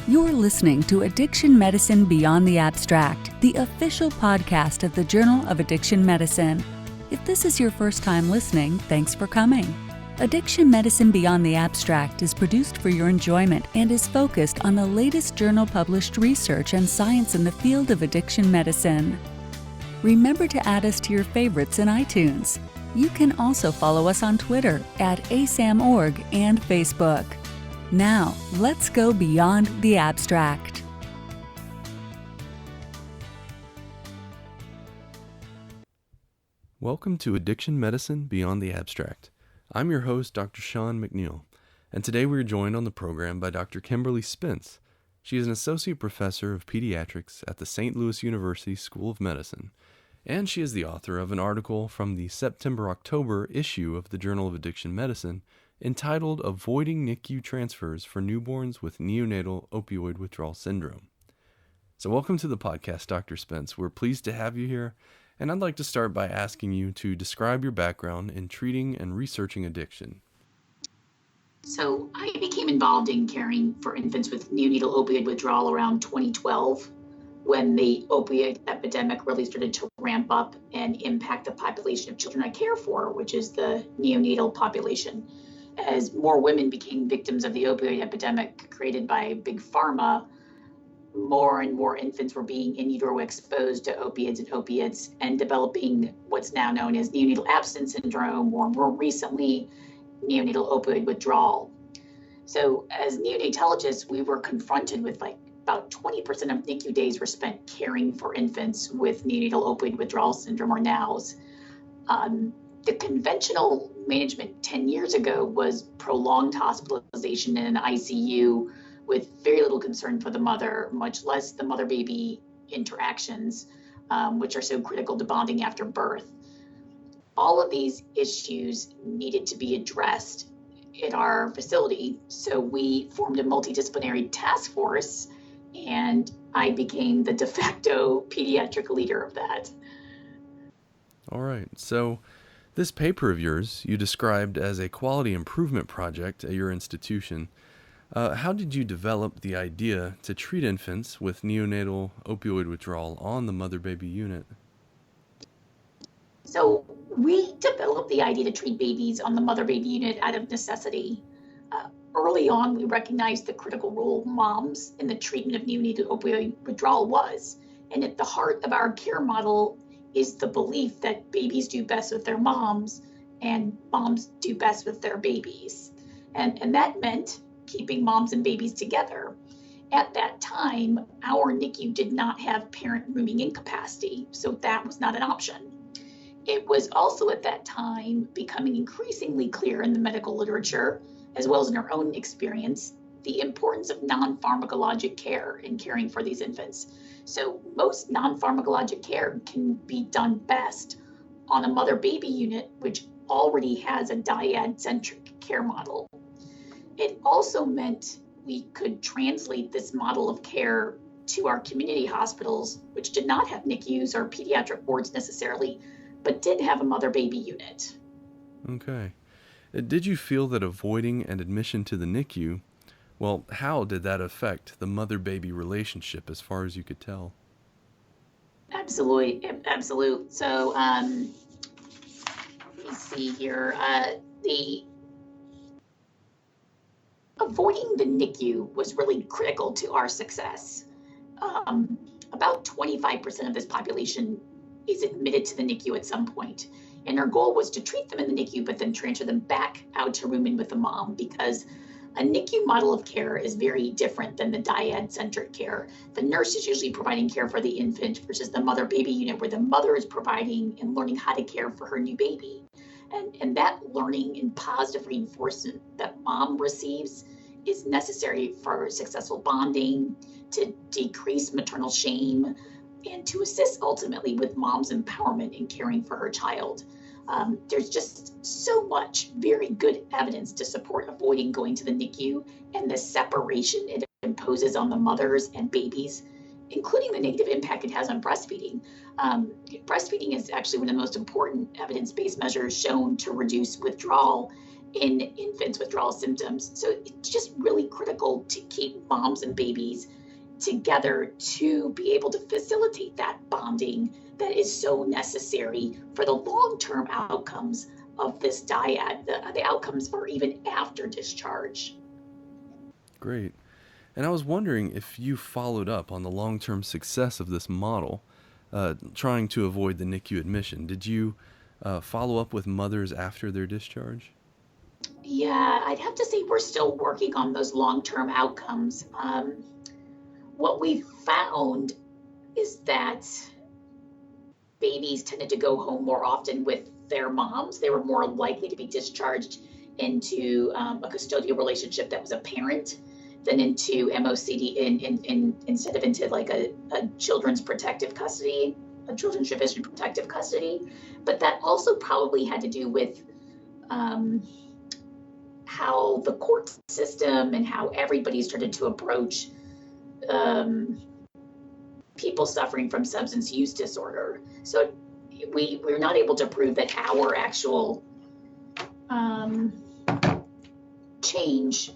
You're listening to Addiction Medicine Beyond the Abstract, the official podcast of the Journal of Addiction Medicine. If this is your first time listening, thanks for coming. Addiction Medicine Beyond the Abstract is produced for your enjoyment and is focused on the latest journal-published research and science in the field of addiction medicine. Remember to add us to your favorites in iTunes. You can also follow us on Twitter at ASAMorg and Facebook. Now, let's go beyond the abstract. Welcome to Addiction Medicine Beyond the Abstract. I'm your host, Dr. Sean McNeil, and today we are joined on the program by Dr. Kimberly Spence. She is an Associate Professor of Pediatrics at the St. Louis University School of Medicine, and she is the author of an article from the September-October issue of the Journal of Addiction Medicine entitled Avoiding NICU Transfers for Newborns with Neonatal Opioid Withdrawal Syndrome. So welcome to the podcast, Dr. Spence. We're pleased to have you here, and I'd like to start by asking you to describe your background in treating and researching addiction. So I became involved in caring for infants with neonatal opioid withdrawal around 2012, when the opioid epidemic really started to ramp up and impact the population of children I care for, which is the neonatal population. As more women became victims of the opioid epidemic created by Big Pharma, more and more infants were being in utero exposed to opioids and opiates and developing what's now known as neonatal abstinence syndrome, or more recently, neonatal opioid withdrawal. So as neonatologists, we were confronted with about 20% of NICU days were spent caring for infants with neonatal opioid withdrawal syndrome, or NOWS. The conventional management 10 years ago was prolonged hospitalization in an ICU with very little concern for the mother, much less the mother-baby interactions, which are so critical to bonding after birth. All of these issues needed to be addressed in our facility, so we formed a multidisciplinary task force, and I became the de facto pediatric leader of that. All right, so this paper of yours you described as a quality improvement project at your institution. How did you develop the idea to treat infants with neonatal opioid withdrawal on the mother-baby unit? So we developed the idea to treat babies on the mother-baby unit out of necessity. Early on, we recognized the critical role moms in the treatment of neonatal opioid withdrawal was. And at the heart of our care model is the belief that babies do best with their moms and moms do best with their babies. And that meant keeping moms and babies together. At that time, our NICU did not have parent rooming incapacity, so that was not an option. It was also at that time becoming increasingly clear in the medical literature, as well as in our own experience, the importance of non-pharmacologic care in caring for these infants. So most non-pharmacologic care can be done best on a mother-baby unit, which already has a dyad-centric care model. It also meant we could translate this model of care to our community hospitals, which did not have NICUs or pediatric wards necessarily, but did have a mother-baby unit. Okay. Did you feel that avoiding an admission to the NICU, well, how did that affect the mother-baby relationship as far as you could tell? Absolutely. So, let me see here. The avoiding the NICU was really critical to our success. About 25% of this population is admitted to the NICU at some point. And our goal was to treat them in the NICU, but then transfer them back out to rooming with the mom, because a NICU model of care is very different than the dyad-centric care. The nurse is usually providing care for the infant versus the mother-baby unit, where the mother is providing and learning how to care for her new baby. And that learning and positive reinforcement that mom receives is necessary for successful bonding, to decrease maternal shame, and to assist ultimately with mom's empowerment in caring for her child. There's just so much very good evidence to support avoiding going to the NICU and the separation it imposes on the mothers and babies, including the negative impact it has on breastfeeding. Breastfeeding is actually one of the most important evidence-based measures shown to reduce withdrawal, in infants' withdrawal symptoms. So it's just really critical to keep moms and babies together to be able to facilitate that bonding that is so necessary for the long-term outcomes of this dyad, the outcomes for even after discharge. Great. And I was wondering if you followed up on the long-term success of this model, trying to avoid the NICU admission. Did you follow up with mothers after their discharge? Yeah, I'd have to say we're still working on those long-term outcomes. What we found is that babies tended to go home more often with their moms. They were more likely to be discharged into a custodial relationship that was a parent than into MOCD, instead of into like a children's protective custody, a children's division protective custody. But that also probably had to do with how the court system and how everybody started to approach people suffering from substance use disorder. So we're not able to prove that our actual change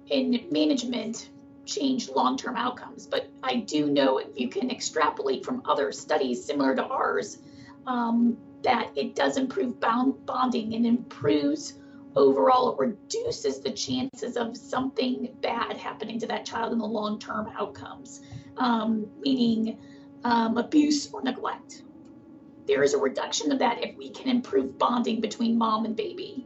in management changed long-term outcomes. But I do know you can extrapolate from other studies similar to ours that it does improve bonding and improves overall, it reduces the chances of something bad happening to that child in the long-term outcomes, meaning abuse or neglect. There is a reduction of that if we can improve bonding between mom and baby.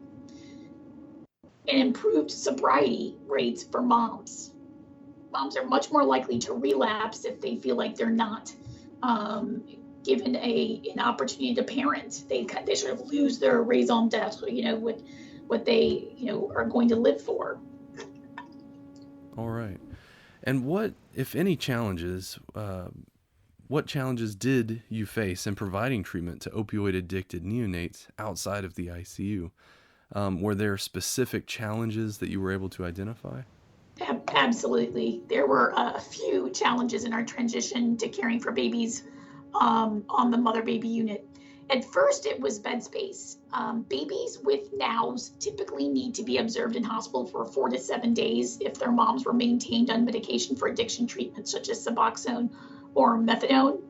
And improved sobriety rates for moms. Moms are much more likely to relapse if they feel like they're not given an opportunity to parent. They sort of lose their raison d'etre, what they are going to live for. All right. And what, if any, challenges did you face in providing treatment to opioid-addicted neonates outside of the ICU? Were there specific challenges that you were able to identify? Absolutely. There were a few challenges in our transition to caring for babies on the mother-baby unit. At first, it was bed space. Babies with NOWs typically need to be observed in hospital for 4 to 7 days if their moms were maintained on medication for addiction treatment, such as Suboxone or methadone.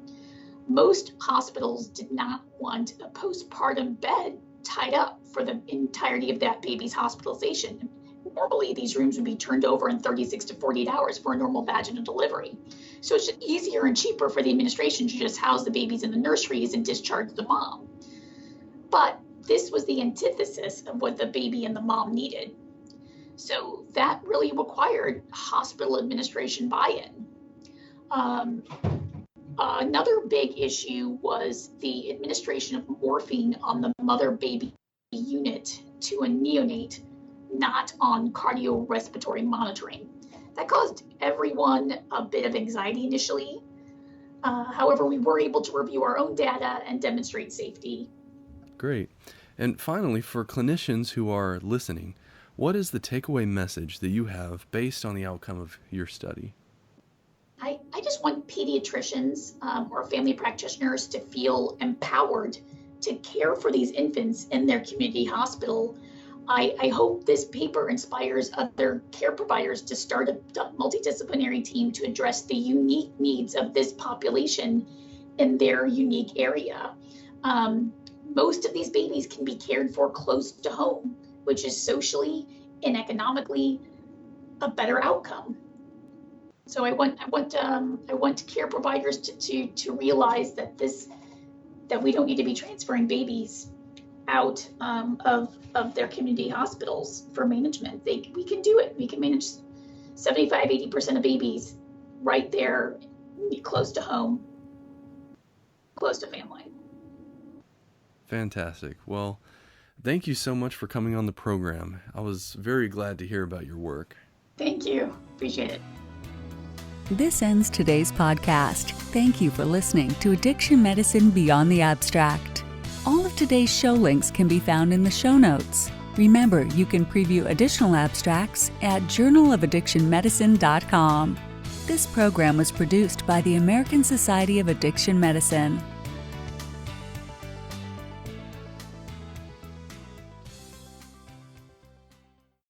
Most hospitals did not want a postpartum bed tied up for the entirety of that baby's hospitalization. Normally, these rooms would be turned over in 36 to 48 hours for a normal vaginal delivery. So it's just easier and cheaper for the administration to just house the babies in the nurseries and discharge the mom. But this was the antithesis of what the baby and the mom needed. So that really required hospital administration buy-in. Another big issue was the administration of morphine on the mother-baby unit to a neonate not on cardiorespiratory monitoring. That caused everyone a bit of anxiety initially. However, we were able to review our own data and demonstrate safety. Great. And finally, for clinicians who are listening, what is the takeaway message that you have based on the outcome of your study? I just want pediatricians or family practitioners to feel empowered to care for these infants in their community hospital. I hope this paper inspires other care providers to start a multidisciplinary team to address the unique needs of this population in their unique area. Most of these babies can be cared for close to home, which is socially and economically a better outcome. So I want care providers to realize that we don't need to be transferring babies out of their community hospitals for management. We can do it. We can manage 75-80% of babies right there, close to home, close to family. Fantastic. Well, thank you so much for coming on the program. I was very glad to hear about your work. Thank you. Appreciate it. This ends today's podcast. Thank you for listening to Addiction Medicine Beyond the Abstract. All of today's show links can be found in the show notes. Remember, you can preview additional abstracts at journalofaddictionmedicine.com. This program was produced by the American Society of Addiction Medicine.